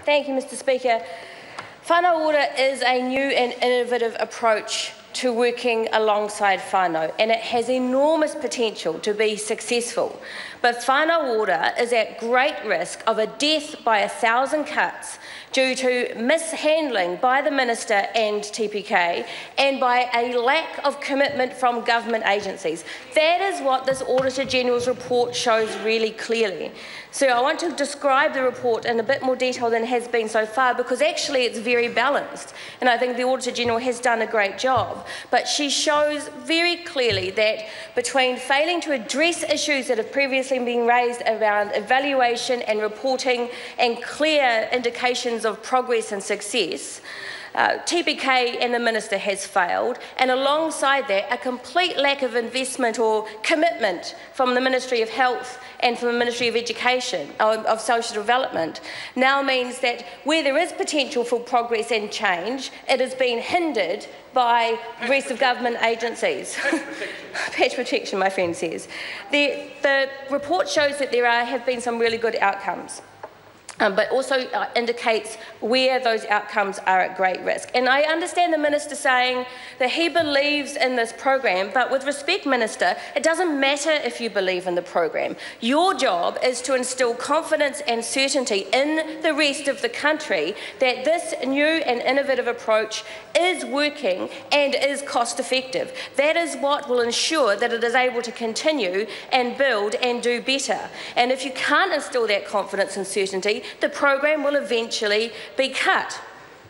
Thank you, Mr Speaker. Whānau order is a new and innovative approach to working alongside whānau, and it has enormous potential to be successful. But whānau order is at great risk of a death by 1,000 cuts due to mishandling by the Minister and TPK and by a lack of commitment from government agencies. That is what this Auditor-General's report shows really clearly. So I want to describe the report in a bit more detail than has been so far, because actually it's very balanced, and I think the Auditor-General has done a great job. But she shows very clearly that between failing to address issues that have previously been raised around evaluation and reporting and clear indications of progress and success, TPK and the Minister has failed, and alongside that, a complete lack of investment or commitment from the Ministry of Health and from the Ministry of Education, of Social Development, now means that where there is potential for progress and change, it has been hindered by the rest of government agencies. Patch protection, my friend says. The report shows that there have been some really good outcomes, but also indicates where those outcomes are at great risk. And I understand the Minister saying that he believes in this program, but with respect, Minister, it doesn't matter if you believe in the program. Your job is to instil confidence and certainty in the rest of the country that this new and innovative approach is working and is cost effective. That is what will ensure that it is able to continue and build and do better. And if you can't instil that confidence and certainty, the program will eventually be cut.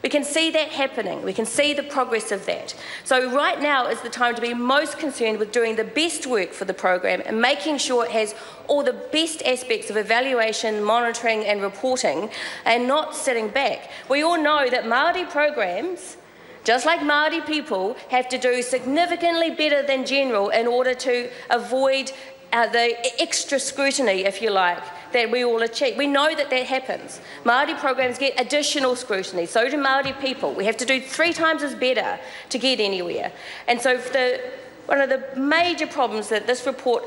We can see that happening. We can see the progress of that. So right now is the time to be most concerned with doing the best work for the program and making sure it has all the best aspects of evaluation, monitoring and reporting, and not sitting back. We all know that Māori programs, just like Māori people, have to do significantly better than general in order to avoid the extra scrutiny, if you like, that we all achieve. We know that that happens. Māori programs get additional scrutiny, so do Māori people. We have to do 3 times as better to get anywhere. And so one of the major problems that this report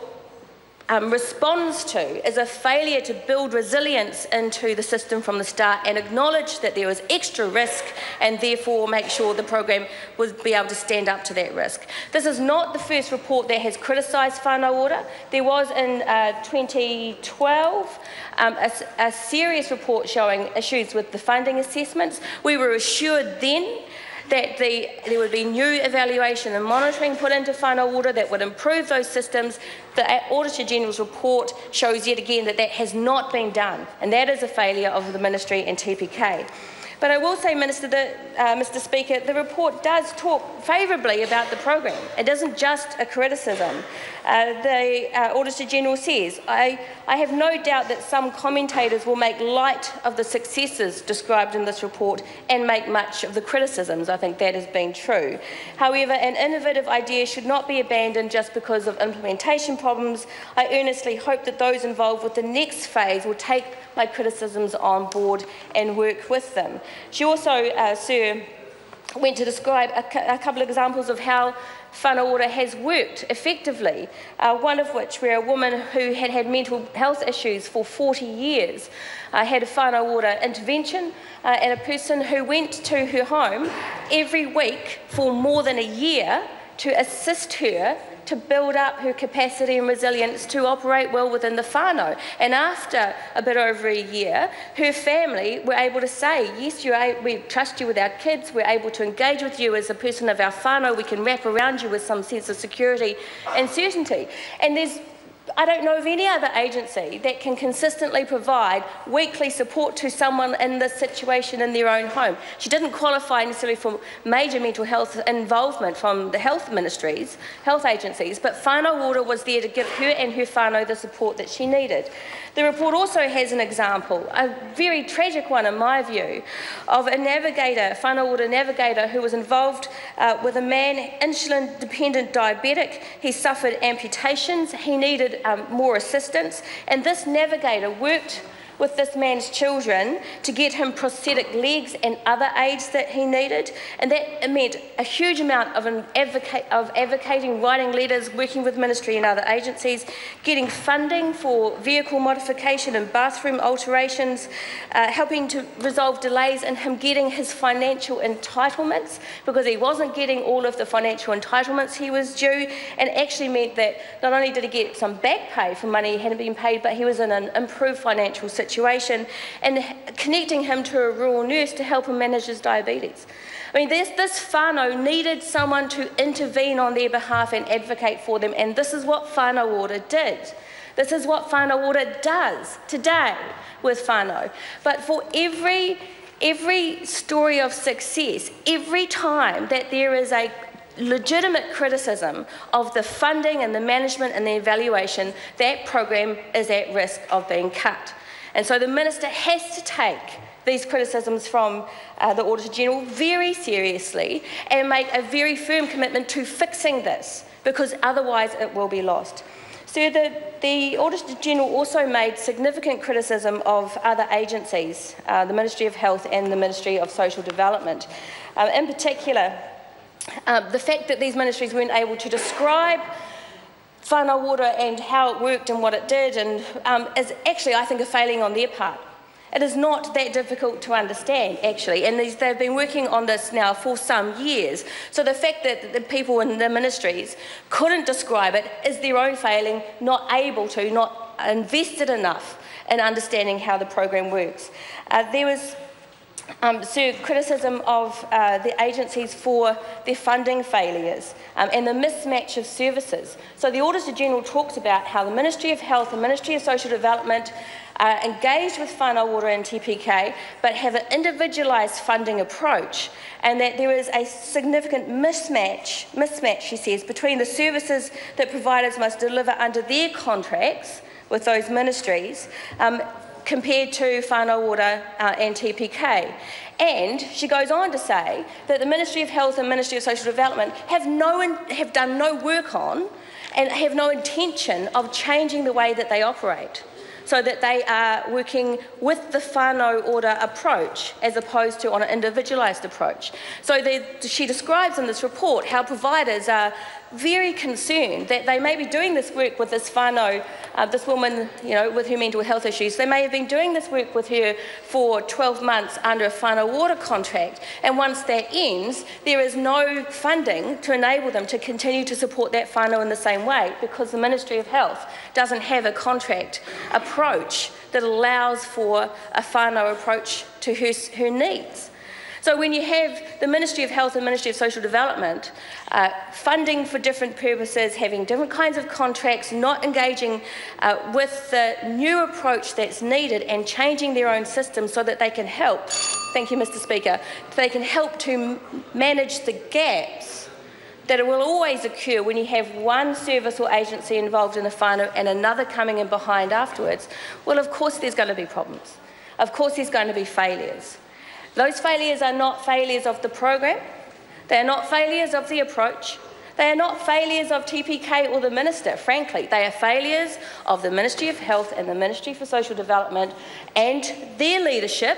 responds to is a failure to build resilience into the system from the start and acknowledge that there was extra risk and therefore make sure the program would be able to stand up to that risk. This is not the first report that has criticised whānau order. There was in 2012 a serious report showing issues with the funding assessments. We were assured then that there would be new evaluation and monitoring put into whānau order that would improve those systems. The Auditor-General's report shows yet again that that has not been done, and that is a failure of the Ministry and TPK. But I will say, Minister, Mr Speaker, the report does talk favourably about the program. It isn't just a criticism. The Auditor-General says, I have no doubt that some commentators will make light of the successes described in this report and make much of the criticisms. I think that has been true. However, an innovative idea should not be abandoned just because of implementation problems. I earnestly hope that those involved with the next phase will take my criticisms on board and work with them. She also, Sir, went to describe a couple of examples of how whānau order has worked effectively, one of which where a woman who had had mental health issues for 40 years had a whānau order intervention, and a person who went to her home every week for more than a year to assist her to build up her capacity and resilience to operate well within the whānau. And after a bit over a year, her family were able to say, yes, we trust you with our kids, we're able to engage with you as a person of our whānau, we can wrap around you with some sense of security and certainty. And I don't know of any other agency that can consistently provide weekly support to someone in this situation in their own home. She didn't qualify necessarily for major mental health involvement from the health ministries, health agencies, but whānau order was there to give her and her whānau the support that she needed. The report also has an example, a very tragic one in my view, of a navigator, a whānau order navigator who was involved with a man, insulin-dependent diabetic. He suffered amputations, he needed more assistance, and this navigator worked with this man's children to get him prosthetic legs and other aids that he needed, and that meant a huge amount of advocating, writing letters, working with ministry and other agencies, getting funding for vehicle modification and bathroom alterations, helping to resolve delays in him getting his financial entitlements, because he wasn't getting all of the financial entitlements he was due, and actually meant that not only did he get some back pay for money he hadn't been paid, but he was in an improved financial situation, and connecting him to a rural nurse to help him manage his diabetes. I mean, this whānau needed someone to intervene on their behalf and advocate for them, and this is what Whānau Order did. This is what Whānau Order does today with whānau. But for every story of success, every time that there is a legitimate criticism of the funding and the management and the evaluation, that program is at risk of being cut. And so the Minister has to take these criticisms from the Auditor-General very seriously and make a very firm commitment to fixing this, because otherwise it will be lost. So the Auditor-General also made significant criticism of other agencies, the Ministry of Health and the Ministry of Social Development. In particular, the fact that these ministries weren't able to describe Whānau Order and how it worked and what it did, and is actually, I think, a failing on their part. It is not that difficult to understand, actually, and they've been working on this now for some years. So the fact that the people in the ministries couldn't describe it is their own failing, not able to, not invested enough in understanding how the program works. There was criticism of the agencies for their funding failures and the mismatch of services. So the Auditor-General talks about how the Ministry of Health and Ministry of Social Development are engaged with Whānau Order and TPK, but have an individualised funding approach, and that there is a significant mismatch, she says, between the services that providers must deliver under their contracts with those ministries compared to Whānau Order and TPK. And she goes on to say that the Ministry of Health and Ministry of Social Development have done no work on and have no intention of changing the way that they operate, so that they are working with the Whānau Order approach as opposed to on an individualised approach. So she describes in this report how providers are very concerned that they may be doing this work with this whānau, this woman, with her mental health issues. They may have been doing this work with her for 12 months under a Whānau Order contract, and once that ends, there is no funding to enable them to continue to support that whānau in the same way, because the Ministry of Health doesn't have a contract approach that allows for a whānau approach to her needs. So when you have the Ministry of Health and Ministry of Social Development funding for different purposes, having different kinds of contracts, not engaging with the new approach that's needed and changing their own system so that they can help, thank you Mr Speaker, they can help to manage the gaps that will always occur when you have one service or agency involved in a whānau and another coming in behind afterwards, well, of course there's going to be problems. Of course there's going to be failures. Those failures are not failures of the program. They are not failures of the approach. They are not failures of TPK or the Minister, frankly. They are failures of the Ministry of Health and the Ministry for Social Development and their leadership,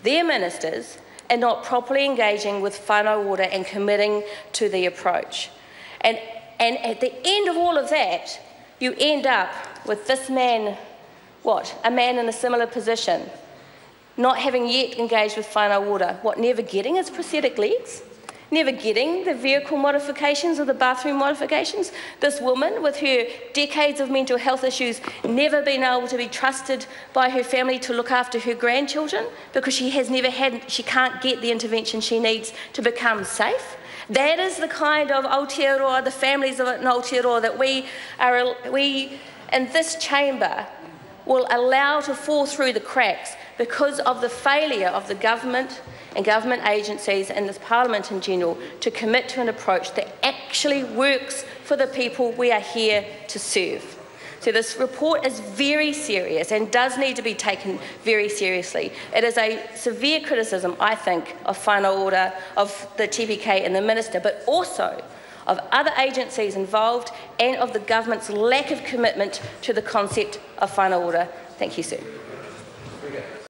their ministers, and not properly engaging with Whānau Order and committing to the approach. And at the end of all of that, you end up with this man, a man in a similar position, not having yet engaged with Whānau Order. Never getting his prosthetic legs? Never getting the vehicle modifications or the bathroom modifications? This woman with her decades of mental health issues, never been able to be trusted by her family to look after her grandchildren because she can't get the intervention she needs to become safe? That is the kind of Aotearoa, the families of an Aotearoa that we in this chamber will allow to fall through the cracks because of the failure of the government and government agencies and this Parliament in general to commit to an approach that actually works for the people we are here to serve. So this report is very serious and does need to be taken very seriously. It is a severe criticism, I think, of Whānau Order, of the TPK and the Minister, but also of other agencies involved and of the government's lack of commitment to the concept of Whānau Order. Thank you, sir.